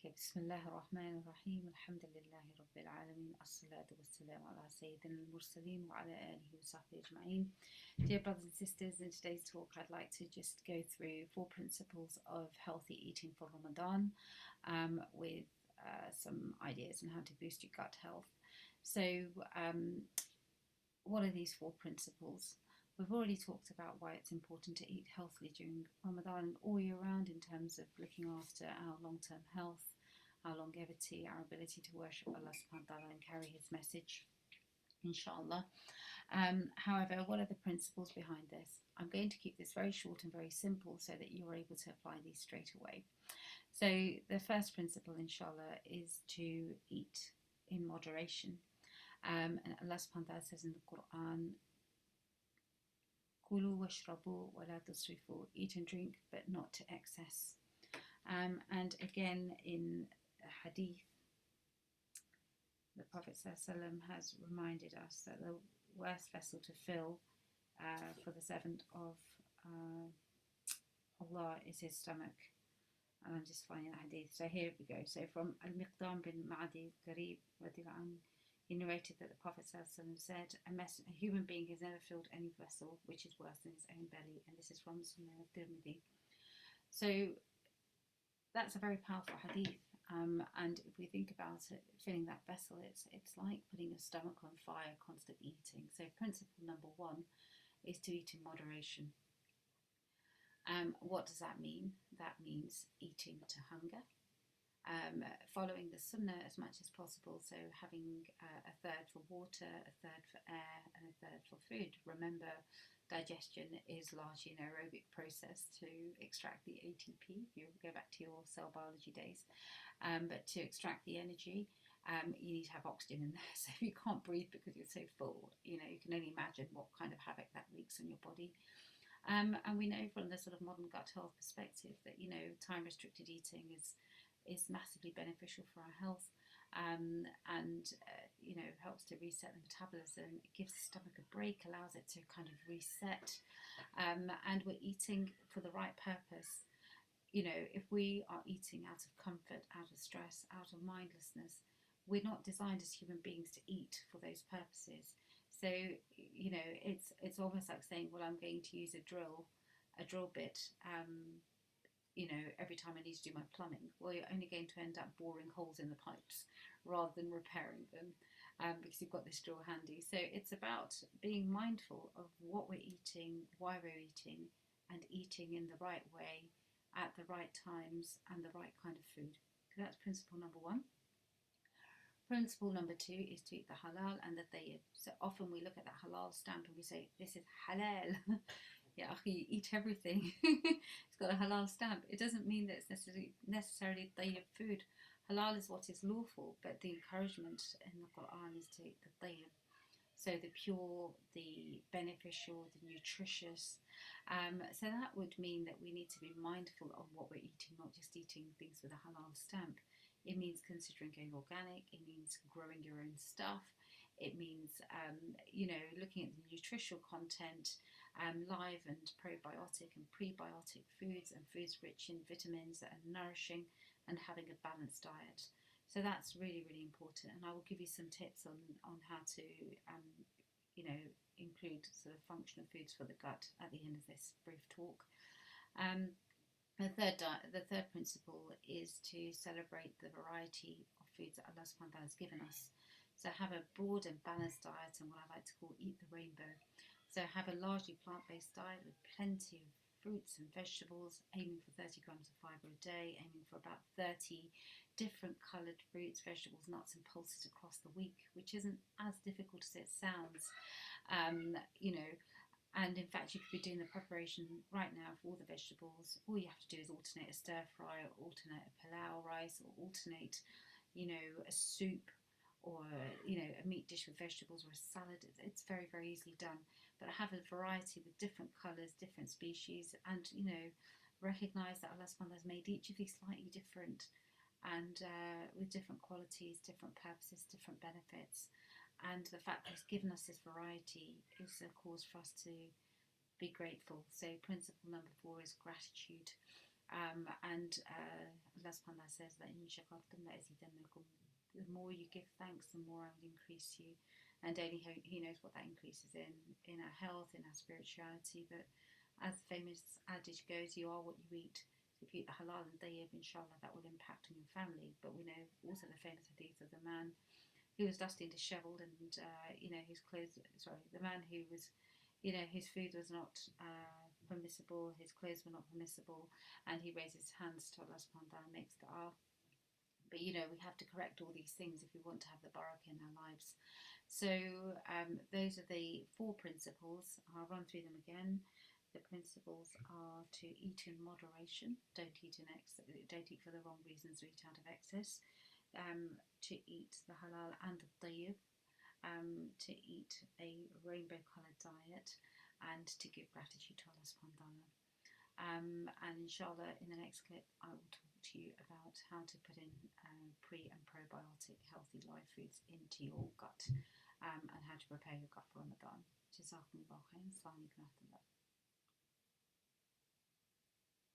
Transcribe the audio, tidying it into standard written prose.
Okay, Bismillah ar-Rahman ar-Rahim, Alhamdulillahi Rabbil Alameen, As-salatu was-salam ala Sayyidina al-Mursaleen wa ala alihi wa sahbihi ajma'in. Dear brothers and sisters, in today's talk I'd like to just go through 4 principles of healthy eating for Ramadan with some ideas on how to boost your gut health. So what are these 4 principles? We've already talked about why it's important to eat healthily during Ramadan all year round in terms of looking after our long-term health, our longevity, our ability to worship Allah subhanahu wa ta'ala and carry his message, inshallah. However, what are the principles behind this? I'm going to keep this very short and very simple so that you're able to apply these straight away. So the first principle, inshallah, is to eat in moderation. And Allah subhanahu wa ta'ala says in the Quran, Kulu washrabu wa la tusrifu, eat and drink but not to excess. And again in a hadith, the Prophet ﷺ has reminded us that the worst vessel to fill for the servant of Allah is his stomach. And I'm just finding that hadith. So here we go. So from Al-Miqdam bin Ma'adi Garib radiallahu anhu, he narrated that the Prophet ﷺ said, a human being has never filled any vessel which is worse than his own belly. And this is from Sunnah al-Tirmidhi. So that's a very powerful hadith. And if we think about it, filling that vessel, it's like putting your stomach on fire, constant eating. So principle number 1 is to eat in moderation. What does that mean? That means eating to hunger. Following the sunnah as much as possible, so having a third for water, a third for air, and a third for food. Remember, digestion is largely an aerobic process to extract the ATP, if you go back to your cell biology days. But to extract the energy, you need to have oxygen in there. So if you can't breathe because you're so full, you can only imagine what kind of havoc that wreaks on your body. And we know from the sort of modern gut health perspective that, time-restricted eating is massively beneficial for our health, and helps to reset the metabolism. It gives the stomach a break, allows it to kind of reset, and we're eating for the right purpose. If we are eating out of comfort, out of stress, out of mindlessness, we're not designed as human beings to eat for those purposes. So it's almost like saying, well, I'm going to use a drill bit every time I need to do my plumbing. Well, you're only going to end up boring holes in the pipes rather than repairing them, because you've got this drill handy. So it's about being mindful of what we're eating, why we're eating, and eating in the right way, at the right times, and the right kind of food. So that's principle number 1. Principle number 2 is to eat the halal and the tayyib. So often we look at that halal stamp and we say, this is halal. Yeah, eat everything. It's got a halal stamp. It doesn't mean that it's necessarily tayyib food. Halal is what is lawful, but the encouragement in the Quran is to eat the tayyib. So the pure, the beneficial, the nutritious. So that would mean that we need to be mindful of what we're eating, not just eating things with a halal stamp. It means considering going organic. It means growing your own stuff. It means, looking at the nutritional content, live and probiotic and prebiotic foods, and foods rich in vitamins that are nourishing, and having a balanced diet. So that's really, really important. And I will give you some tips on how to, include sort of functional foods for the gut at the end of this brief talk. The third principle is to celebrate the variety of foods that Allah subhanahu wa ta'ala has given us. So have a broad and balanced diet, and what I like to call eat the rainbow. So have a largely plant-based diet with plenty of fruits and vegetables, aiming for 30 grams of fibre a day, aiming for about 30 different coloured fruits, vegetables, nuts and pulses across the week, which isn't as difficult as it sounds. And in fact, you could be doing the preparation right now for all the vegetables. All you have to do is alternate a stir fry, or alternate a pilau rice, or alternate, a soup, or a meat dish with vegetables, or a salad. It's very, very easily done. But have a variety with different colours, different species, and recognise that Allah subhanahu wa ta'ala has made each of these slightly different, and with different qualities, different purposes, different benefits. And the fact that He's given us this variety is a cause for us to be grateful. So principle number 4 is gratitude. And Allah Allah subhanahu wa ta'ala says that in shakartum la azidannakum, the more you give thanks, the more I will increase you. And only He knows what that increases in our health, in our spirituality. But as the famous adage goes, you are what you eat. So if you eat the halal and tayyib, inshallah, that will impact on your family. But we know also the famous hadith of the man who was dusty and dishevelled, and his clothes. Sorry, the man who was, his food was not permissible, his clothes were not permissible, and he raises his hands to Allah subhanahu wa ta'ala and makes dua. But we have to correct all these things if we want to have the barakah in our lives. So those are the 4 principles. I'll run through them again. The principles are to eat in moderation. Don't eat for the wrong reasons, or eat out of excess. To eat the halal and the tayyib, to eat a rainbow-coloured diet, and to give gratitude to Allah subhanahu wa ta'ala. And inshallah, in the next clip, I will talk to you about how to put in pre- and probiotic healthy live foods into your gut, and how to prepare your gut for Ramadan. Jazakumullah khairan. Assalamu alaikum wa rahmatullah.